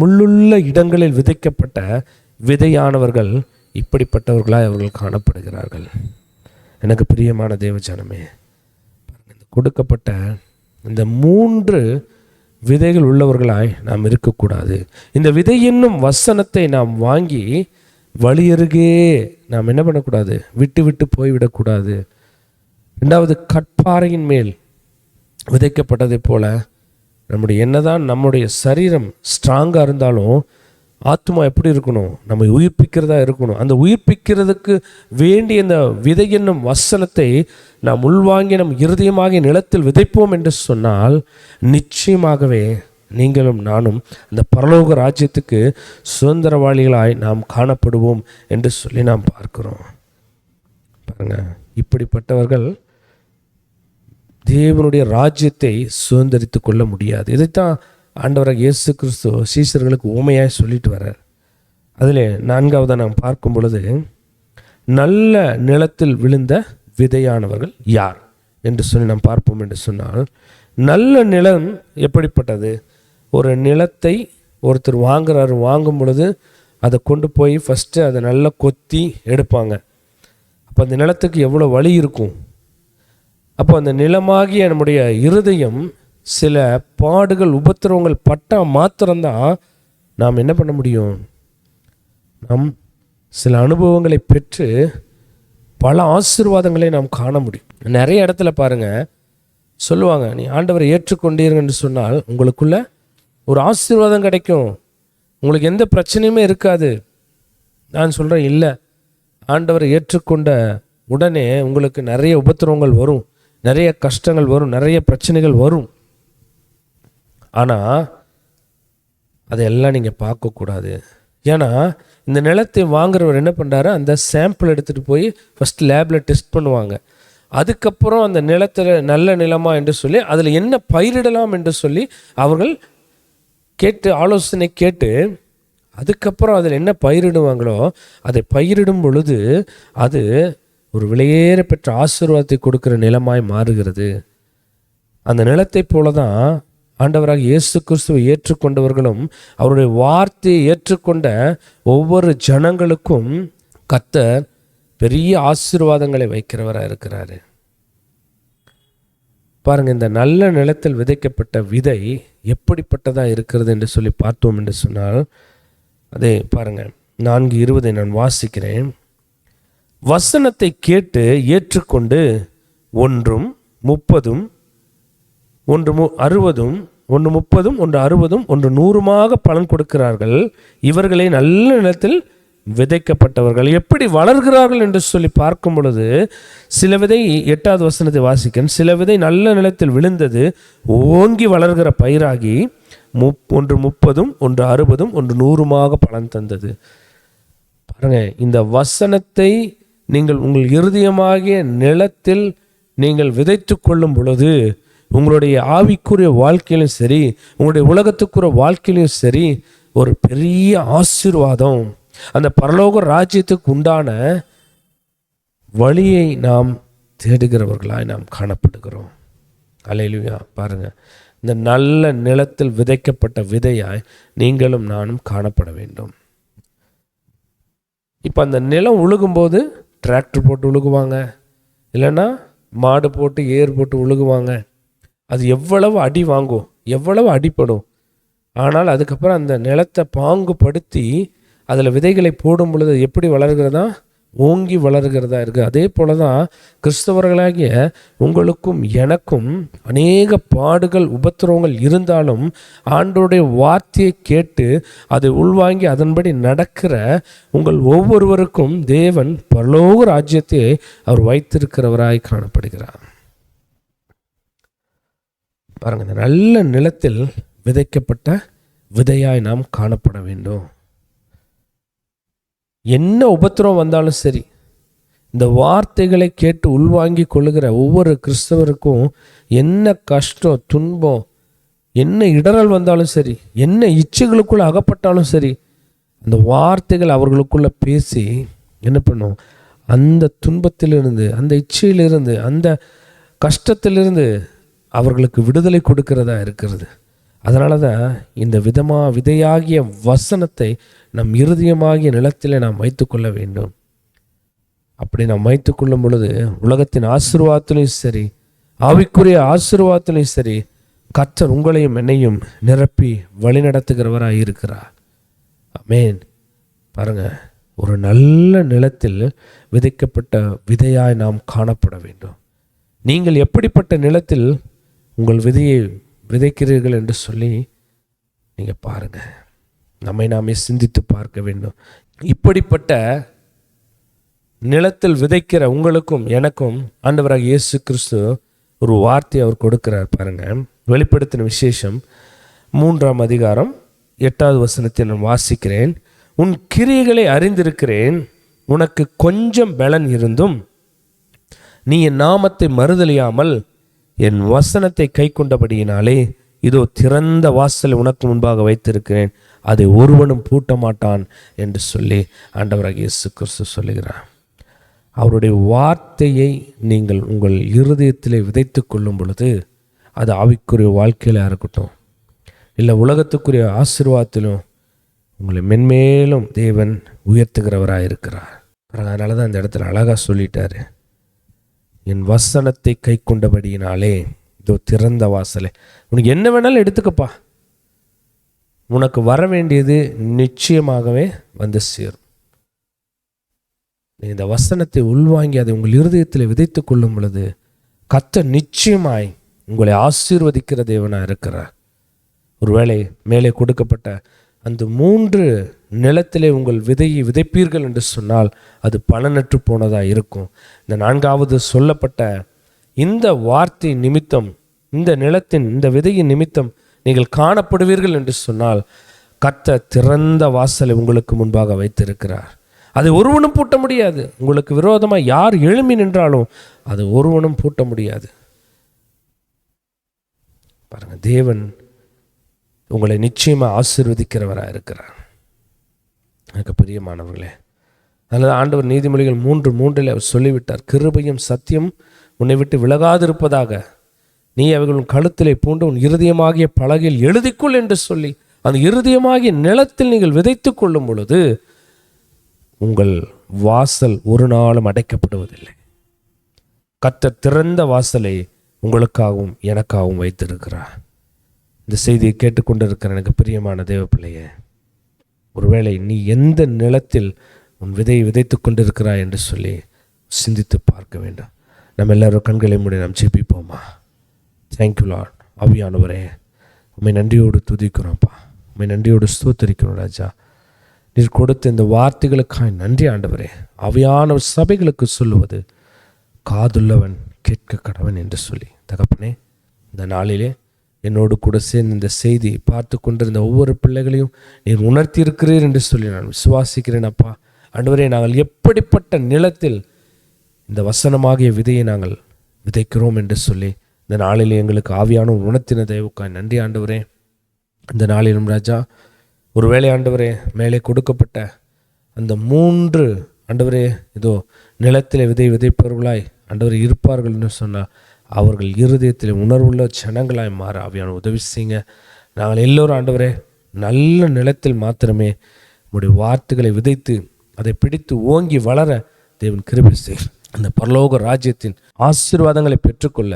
முள்ளுள்ள இடங்களில் விதைக்கப்பட்ட விதையானவர்கள் இப்படிப்பட்டவர்களாய் அவர்கள் காணப்படுகிறார்கள். எனக்கு பிரியமான தேவஜனமே, இந்த கொடுக்கப்பட்ட இந்த 3 விதைகள் உள்ளவர்களாய் நாம் இருக்கக்கூடாது. இந்த விதை என்னும் வசனத்தை நாம் வாங்கி வழியருகே நாம் என்ன பண்ணக்கூடாது, விட்டு விட்டு போய்விடக்கூடாது. 2வது, கற்பாறையின் மேல் விதைக்கப்பட்டதை போல நம்முடைய என்னதான் நம்முடைய சரீரம் ஸ்ட்ராங்காக இருந்தாலும் ஆத்மா எப்படி இருக்கணும், நம்மை உயிர்ப்பிக்கிறதா இருக்கணும். அந்த உயிர்ப்பிக்கிறதுக்கு வேண்டிய இந்த விதை என்னும் வசனத்தை நாம் உள்வாங்கி நம் இருதயமாக நிலத்தில் விதைப்போம் என்று சொன்னால் நிச்சயமாகவே நீங்களும் நானும் அந்த பரலோக ராஜ்யத்துக்கு சுதந்திரவாளிகளாய் நாம் காணப்படுவோம் என்று சொல்லி நாம் பார்க்கிறோம். பாருங்க, இப்படிப்பட்டவர்கள் தேவனுடைய ராஜ்யத்தை சுதந்திரித்து கொள்ள முடியாது. இதைத்தான் ஆண்டவராக இயேசு கிறிஸ்து சீஷர்களுக்கு உவமையாய் சொல்லிட்டு வர்றார். அதில் 4வது நாம் பார்க்கும் பொழுது, நல்ல நிலத்தில் விழுந்த விதையானவர்கள் யார் என்று சொல்லி நாம் பார்ப்போம் என்று சொன்னால், நல்ல நிலம் எப்படிப்பட்டது, ஒரு நிலத்தை ஒருத்தர் வாங்குறாரு, வாங்கும் பொழுது அதை கொண்டு போய் ஃபஸ்ட்டு அதை நல்லா கொத்தி எடுப்பாங்க. அப்போ அந்த நிலத்துக்கு எவ்வளோ வலி இருக்கும். அப்போ அந்த நிலமாகிய நம்முடைய இருதயம் சில பாடுகள் உபத்திரவங்கள் பட்டால் மாத்திரம்தான் நாம் என்ன பண்ண முடியும், நாம் சில அனுபவங்களை பெற்று பல ஆசீர்வாதங்களை நாம் காண முடியும். நிறைய இடத்துல பாருங்கள் சொல்லுவாங்க, நீ ஆண்டவரை ஏற்றுக்கொண்டீர்கள்னு சொன்னால் உங்களுக்குள்ள ஒரு ஆசீர்வாதம் கிடைக்கும், உங்களுக்கு எந்த பிரச்சனையுமே இருக்காது. நான் சொல்கிறேன், இல்லை, ஆண்டவரை ஏற்றுக்கொண்ட உடனே உங்களுக்கு நிறைய உபத்திரவங்கள் வரும், நிறைய கஷ்டங்கள் வரும், நிறைய பிரச்சனைகள் வரும். ஆனால் அதையெல்லாம் நீங்கள் பார்க்கக்கூடாது. ஏன்னா இந்த நிலத்தை வாங்குறவர் என்ன பண்ணுறாரு, அந்த சாம்பிள் எடுத்துகிட்டு போய் ஃபஸ்ட் லேபில் டெஸ்ட் பண்ணுவாங்க. அதுக்கப்புறம் அந்த நிலத்தில் நல்ல நிலமா என்று சொல்லி அதில் என்ன பயிரிடலாம் என்று சொல்லி அவர்கள் கேட்டு ஆலோசனை கேட்டு அதுக்கப்புறம் அதில் என்ன பயிரிடுவாங்களோ அதை பயிரிடும் பொழுது அது ஒரு விலையேற பெற்ற ஆசீர்வாதத்தை கொடுக்குற நிலமாய் மாறுகிறது. அந்த நிலத்தை போல தான் ஆண்டவராக இயேசு கிறிஸ்துவை ஏற்றுக்கொண்டவர்களும் அவருடைய வார்த்தையை ஏற்றுக்கொண்ட ஒவ்வொரு ஜனங்களுக்கும் கர்த்தர் பெரிய ஆசீர்வாதங்களை வைக்கிறவராக இருக்கிறாரு. பாருங்க, இந்த நல்ல நிலத்தில் விதைக்கப்பட்ட விதை எப்படிப்பட்டதாக இருக்கிறது என்று சொல்லி பார்த்தோம் என்று சொன்னால், அதே பாருங்க 4:20 நான் வாசிக்கிறேன். வசனத்தை கேட்டு ஏற்றுக்கொண்டு 1 30 1 60 1 30 1 60 1 100 பலன் கொடுக்கிறார்கள். இவர்களை நல்ல நிலத்தில் விதைக்கப்பட்டவர்கள். எப்படி வளர்கிறார்கள் என்று சொல்லி பார்க்கும் பொழுது, சில விதை 8வது வசனத்தை வாசிக்கிறேன். சில விதை நல்ல நிலத்தில் விழுந்தது, ஓங்கி வளர்கிற பயிராகி 1 30 1 60 1 100 பலன் தந்தது. பாருங்க, இந்த வசனத்தை நீங்கள் உங்கள் இருதயமாகிய நிலத்தில் நீங்கள் விதைத்து கொள்ளும் பொழுது, உங்களுடைய ஆவிக்குரிய வாழ்க்கையிலும் சரி, உங்களுடைய உலகத்துக்குரிய வாழ்க்கையிலும் சரி, ஒரு பெரிய ஆசீர்வாதம், அந்த பரலோக ராஜ்யத்துக்கு உண்டான வழியை நாம் தேடுகிறவர்களாய் நாம் காணப்படுகிறோம். அல்லேலூயா. பாருங்க, இந்த நல்ல நிலத்தில் விதைக்கப்பட்ட விதையாய் நீங்களும் நானும் காணப்பட வேண்டும். இப்போ அந்த நிலம் உழுகும்போது டிராக்டர் போட்டு உழுகுவாங்க, இல்லைன்னா மாடு போட்டு ஏர் போட்டு உழுகுவாங்க. அது எவ்வளவு அடி வாங்கும், எவ்வளவு அடிப்படும். ஆனால் அதுக்கப்புறம் அந்த நிலத்தை பாங்குபடுத்தி அதில் விதைகளை போடும் பொழுது எப்படி வளர்கிறதா? ஓங்கி வளர்கிறதா இருக்குது. அதே போல தான் கிறிஸ்தவர்களாகிய உங்களுக்கும் எனக்கும் அநேக பாடுகள் உபத்திரவங்கள் இருந்தாலும் ஆண்டவருடைய வார்த்தையை கேட்டு அதை உள்வாங்கி அதன்படி நடக்கிற உங்கள் ஒவ்வொருவருக்கும் தேவன் பரலோக ராஜ்யத்தை அவர் வைத்திருக்கிறவராய் காணப்படுகிறார். பாருங்க, இந்த நல்ல நிலத்தில் விதைக்கப்பட்ட விதையாய் நாம் காணப்பட வேண்டும். என்ன உபத்திரம் வந்தாலும் சரி, இந்த வார்த்தைகளை கேட்டு உள்வாங்கி கொள்ளுகிற ஒவ்வொரு கிறிஸ்தவருக்கும் என்ன கஷ்டம், துன்பம், என்ன இடரல் வந்தாலும் சரி, என்ன இச்சைகளுக்குள்ள அகப்பட்டாலும் சரி, அந்த வார்த்தைகள் அவர்களுக்குள்ள பேசி என்ன பண்ணும்? அந்த துன்பத்திலிருந்து, அந்த இச்சையிலிருந்து, அந்த கஷ்டத்திலிருந்து அவர்களுக்கு விடுதலை கொடுக்கிறதா இருக்கிறது. அதனால தான் இந்த விதையாகிய வசனத்தை நம் இருதயமாகிய நிலத்தில் நாம் வைத்துக்கொள்ள வேண்டும். அப்படி நாம் வைத்துக்கொள்ளும் பொழுது உலகத்தின் ஆசீர்வாதத்திலையும் சரி, ஆவிக்குரிய ஆசீர்வாதத்திலையும் சரி, கர்த்தர் உங்களையும் என்னையும் நிரப்பி வழிநடத்துகிறவராக இருக்கிறார். ஆமென். பாருங்க, ஒரு நல்ல நிலத்தில் விதைக்கப்பட்ட விதையாய் நாம் காணப்பட வேண்டும். நீங்கள் எப்படிப்பட்ட நிலத்தில் உங்கள் விதையை விதைக்கிறீர்கள் என்று சொல்லி நீங்கள் பாருங்கள். நம்மை நாமே சிந்தித்து பார்க்க வேண்டும். இப்படிப்பட்ட நிலத்தில் விதைக்கிற உங்களுக்கும் எனக்கும் ஆண்டவராக இயேசு கிறிஸ்து ஒரு வார்த்தை அவர் கொடுக்கிறார். பாருங்க, வெளிப்படுத்தின விசேஷம் 3ஆம் அதிகாரம் 8வது வசனத்தை நான் வாசிக்கிறேன். உன் கிரியைகளை அறிந்திருக்கிறேன், உனக்கு கொஞ்சம் பலன் இருந்தும் நீ என் நாமத்தை மறுதலியாமல் என் வசனத்தை கை கொண்டபடியினாலே இதோ திறந்த வாசலை உனக்கு முன்பாக வைத்திருக்கிறேன், அதை ஒருவனும் பூட்ட மாட்டான் என்று சொல்லி ஆண்டவராக இயேசு கிறிஸ்து சொல்லுகிறார். அவருடைய வார்த்தையை நீங்கள் உங்கள் இருதயத்திலே விதைத்து கொள்ளும் பொழுது, அது ஆவிக்குரிய வாழ்க்கையில் இருக்கட்டும், இல்லை உலகத்துக்குரிய ஆசீர்வாதத்திலும் உங்களை மென்மேலும் தேவன் உயர்த்துகிறவராக இருக்கிறார். அதனால தான் இந்த இடத்துல அழகாக சொல்லிட்டாரு, என் வசனத்தை கை கொண்டபடியினாலே இதோ திறந்த வாசலை. உனக்கு என்ன வேணாலும் எடுத்துக்கப்பா, உனக்கு வர வேண்டியது நிச்சயமாகவே வந்து சேரும். நீ இந்த வசனத்தை உள்வாங்கி அதை உங்கள் இருதயத்தில் விதைத்து கொள்ளும் பொழுது கர்த்தர் நிச்சயமாய் உங்களை ஆசீர்வதிக்கிற தேவனாக இருக்கிறார். ஒருவேளை மேலே கொடுக்கப்பட்ட அந்த 3 நிலத்திலே உங்கள் விதையை விதைப்பீர்கள் என்று சொன்னால் அது பலனற்று போனதாக இருக்கும். இந்த 4வது சொல்லப்பட்ட இந்த வார்த்தை நிமித்தம், இந்த நிலத்தின் இந்த விதையின் நிமித்தம் நீங்கள் காணப்படுவீர்கள் என்று சொன்னால் கர்த்தர் திறந்த வாசலை உங்களுக்கு முன்பாக வைத்திருக்கிறார். அதை ஒருவனும் பூட்ட முடியாது. உங்களுக்கு விரோதமாக யார் எழும்பி நின்றாலும் அதை ஒருவனும் பூட்ட முடியாது. பாருங்க, தேவன் உங்களை நிச்சயமாக ஆசீர்வதிக்கிறவராக இருக்கிறார். எனக்கு பிரியமானவர்களே, அதனால் ஆண்டவர் நீதிமொழிகள் 3:3 அவர் சொல்லிவிட்டார், கிருபையும் சத்தியம் உன்னை விட்டு விலகாதிருப்பதாக, நீ அவைகளின் கழுத்திலே பூண்டு உன் இருதயமாகிய பலகையில் எழுதிக்கொள் என்று சொல்லி அந்த இருதயமாகிய நிலத்தில் நீங்கள் விதைத்து கொள்ளும் பொழுது உங்கள் வாசல் ஒரு நாளும் அடைக்கப்படுவதில்லை. கர்த்தர் திறந்த வாசலை உங்களுக்காகவும் எனக்காகவும் வைத்திருக்கிறார். இந்த செய்தியை கேட்டுக்கொண்டிருக்கிற எனக்கு பிரியமான தேவ பிள்ளையே, ஒருவேளை நீ எந்த நிலத்தில் உன் விதையை விதைத்து கொண்டிருக்கிறாய் என்று சொல்லி சிந்தித்து பார்க்க வேண்டும். நம்ம எல்லாரும் கண்களை மூடி நாம் ஜெபிப்போமா? Thank you Lord. ஆவியானவரே, உம்மை நன்றியோடு துதிக்கிறோம்ப்பா, உம்மை நன்றியோடு ஸ்தோத்திரிக்கிறோம் ராஜா. நீர் கொடுத்த இந்த வார்த்தைகளுக்காக நன்றி ஆண்டவரே. ஆவியானவர் சபைகளுக்கு சொல்லுவது காதுள்ளவன் கேட்க கடவன் என்று சொல்லி தகப்பனே, இந்த நாளிலே என்னோடு கூட சேர்ந்து இந்த செய்தி பார்த்து கொண்டிருந்த ஒவ்வொரு பிள்ளைகளையும் நீர் உணர்த்தி இருக்கிறீர் என்று சொல்லி நான் விசுவாசிக்கிறேன் அப்பா. ஆண்டவரே, நாங்கள் எப்படிப்பட்ட நிலத்தில் இந்த வசனமாகிய விதையை நாங்கள் விதைக்கிறோம் என்று சொல்லி இந்த நாளில் எங்களுக்கு ஆவியான உணர்த்தின தயவுக்காய் நன்றி ஆண்டவரே. இந்த நாளிலும் ராஜா, ஒருவேளை ஆண்டவரே மேலே கொடுக்கப்பட்ட அந்த 3 ஆண்டவரே இதோ நிலத்தில் விதை விதைப்பவர்களாய் ஆண்டவரே இருப்பார்கள் என்று சொன்னால் அவர்கள் இருதயத்தில் உணர்வுள்ள ஜனங்களாய் மாற ஆவியான உதவி செய்யுங்க. நாங்கள் எல்லோரும் ஆண்டவரே நல்ல நிலத்தில் மாத்திரமே உங்களுடைய வார்த்தைகளை விதைத்து அதை பிடித்து ஓங்கி வளர தேவன் கிருபை செய்யும். அந்த பரலோக ராஜ்யத்தின் ஆசீர்வாதங்களை பெற்றுக்கொள்ள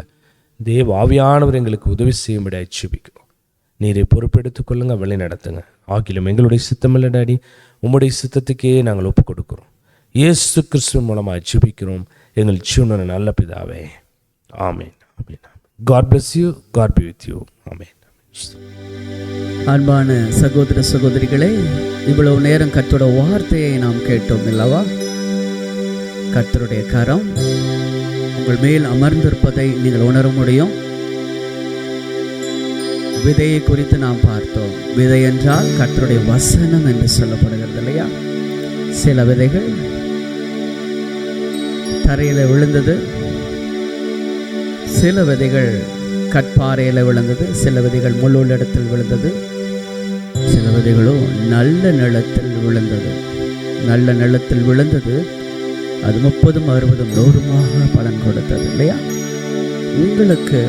தேவ ஆவியானவர் எங்களுக்கு உதவி செய்யும்படியாக ஜெபிக்கிறோம். நீரை பொறுப்பெடுத்துக் கொள்ளுங்க, வழி நடத்துங்க. ஆகிலும் எங்களுடைய சித்தமில்லை டாடி, உம்முடைய சித்தத்துக்கே நாங்கள் ஒப்புக் கொடுக்கிறோம். இயேசு கிறிஸ்துவின் மூலமாக ஜெபிக்கிறோம் எங்கள் ஜீவன நல்ல பிதாவே. ஆமென். ஆமென். God bless you. God be with you. ஆமென். அன்பான சகோதர சகோதரிகளே, இவ்வளவு நேரம் கர்த்தருடைய வார்த்தையை நாம் கேட்டோம் அல்லவா? கர்த்தருடைய கரம் உங்கள் மேல் அமர்ந்திருப்பதை நீங்கள் உணர முடியும். விதையை குறித்து நாம் பார்த்தோம். விதை என்றால் கர்த்தருடைய வசனம் என்று சொல்லப்படுகிறது இல்லையா? சில விதைகள் தரையில் விழுந்தது, சில விதைகள் கற்பாறையில் விழுந்தது, சில விதைகள் முள்ளுள்ள இடத்தில் விழுந்தது, சில விதைகளோ நல்ல நிலத்தில் விழுந்தது. நல்ல நிலத்தில் விழுந்தது, அது 30, 60, 100 பலன் கொடுத்தது இல்லையா? உங்களுக்கு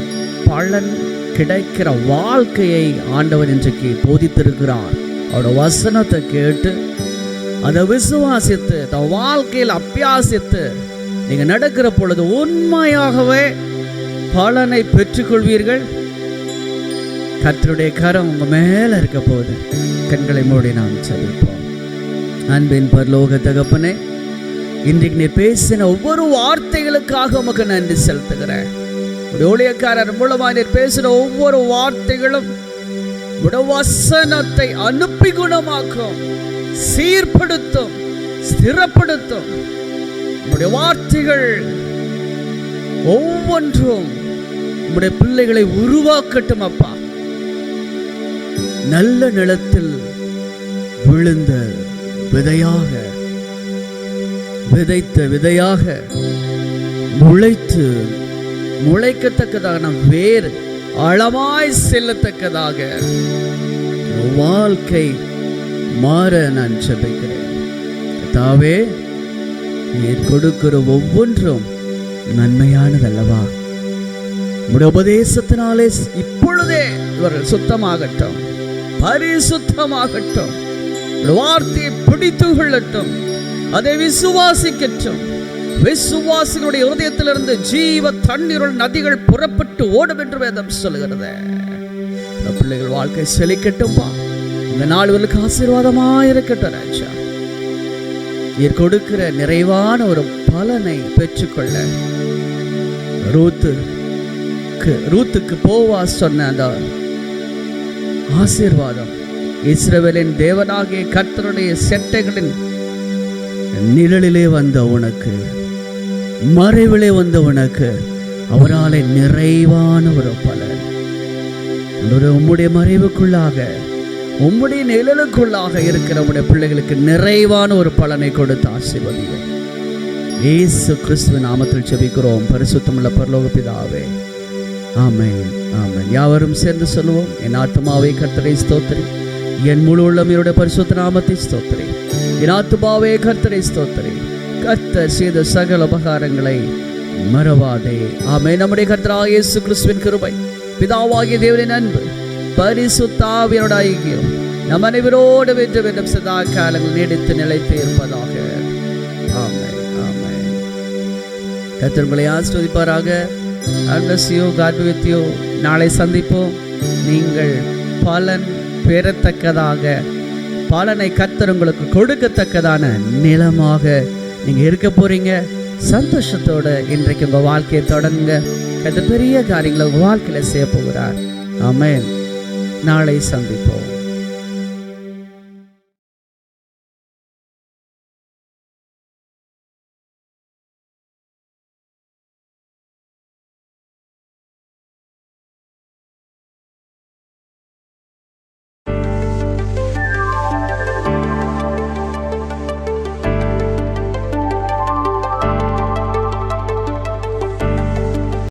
பலன் கிடைக்கிற வாழ்க்கையை ஆண்டவர் இன்றைக்கு போதித்திருக்கிறார். அவரோட வசனத்தை கேட்டு அதை விசுவாசித்து தன் வாழ்க்கையில் அபியாசித்து நீங்கள் நடக்கிற பொழுது உண்மையாகவே பலனை பெற்றுக்கொள்வீர்கள். கர்த்தருடைய கரம் உங்க மேல இருக்க போகுது. கண்களை மூடி நாம் ஜெபிப்போம். அன்பின் பரலோக தகப்பனே, இன்றைக்கு நீ பேசின ஒவ்வொரு வார்த்தைகளுக்காக உமக்கு நன்றி செலுத்துகிறேன். ஒரு ஊழியக்காரர் மூலமாக நீர் பேசின ஒவ்வொரு வார்த்தைகளும் வசனத்தை அனுப்பி குணமாக்கும், சீர்படுத்தும், ஸ்திரப்படுத்தும். உம்முடைய வார்த்தைகள் ஒவ்வொன்றும் உம்முடைய பிள்ளைகளை உருவாக்கட்டும் அப்பா. நல்ல நிலத்தில் விழுந்த விதையாக, விதைத்த விதையாக முளைத்து முளைக்கத்தக்கதாக வேறு ஆழமாய் செல்லத்தக்கதாக வாழ்க்கை மாற நான் ஜெபிக்கிறேன். கர்த்தாவே, நீர் கொடுக்கிற ஒவ்வொன்றும் நன்மையானதல்லவா? உம்முடைய உபதேசத்தினாலே இப்பொழுதே இவர்கள் சுத்தமாகட்டும், பரிசுத்தமாகட்டும், வார்த்தையை பிடித்து கொள்ளட்டும், அதை விசுவாசிக்கட்டும். விசுவாசிகளுடைய இருதயத்திலிருந்து ஜீவ தண்ணீருள் நதிகள் புறப்பட்டு ஓடும் என்று வேதம் சொல்லுகிறது. பிள்ளைகள் வாழ்க்கை செழிக்கட்டும்பா. இந்த நாள் இவர்களுக்கு ஆசீர்வாதமாயிருக்கட்டும் ராஜா. நீர் கொடுக்கிற நிறைவான ஒரு பலனை பெற்றுக்கொள்ள ரூத்துக்கு போவா சொன்ன அந்த ஆசீர்வாதம், இஸ்ரவேலின் தேவனாகிய கர்த்தருடைய செட்டைகளின் நிழலிலே வந்த உனக்கு, மறைவிலே வந்த உனக்கு அவராலே நிறைவான ஒரு பலன். உம்முடைய மறைவுக்குள்ளாக, உம்முடைய நிழலுக்குள்ளாக இருக்கிற உம்முடைய பிள்ளைகளுக்கு நிறைவான ஒரு பலனை கொடுத்து ஆசீர்வதியும். இயேசு கிறிஸ்துவின் நாமத்தில் ஜெபிக்கிறோம் பரிசுத்தமுள்ள பரலோக பிதாவே. ஆமென், ஆமென். யாவரும் சேர்ந்து சொல்லுவோம். என் ஆத்துமாவே கர்த்தரை ஸ்தோத்திரி, என் முழு உள்ளமையுடைய பரிசுத்த நாமத்தை ஸ்தோத்திரி. என் ஆத்துமாவே கர்த்தரை ஸ்தோத்திரி, கர்த்தர் செய்த சகல உபகாரங்களை மறவாதே. ஆமென். நம்முடைய கர்த்தராகிய இயேசு கிறிஸ்துவின் கிருபை, பிதாவாகிய தேவனின் அன்பு, பரிசுத்த ஆவியானவருடைய ஐக்கியம் நம் அனைவரோடு வென்று சதா காலங்கள் நீடித்து நிலைத்து இருப்பதாக. ஆமென். ஆமென். கர்த்தர் உங்களை ஆசீர்வதிப்பாராக. God bless you. God be with you. நாளை சந்திப்போம். நீங்கள் பலன் பெறத்தக்கதாக, பலனை கர்த்தர் உங்களுக்கு கொடுக்கத்தக்கதான நிலமாக நீங்க இருக்க போறீங்க. சந்தோஷத்தோட இன்றைக்கு உங்க வாழ்க்கையை தொடங்க. கர்த்தர் பெரிய காரியங்களை உங்க வாழ்க்கையில செய்ய போகிறார். ஆமென். நாளை சந்திப்போம்.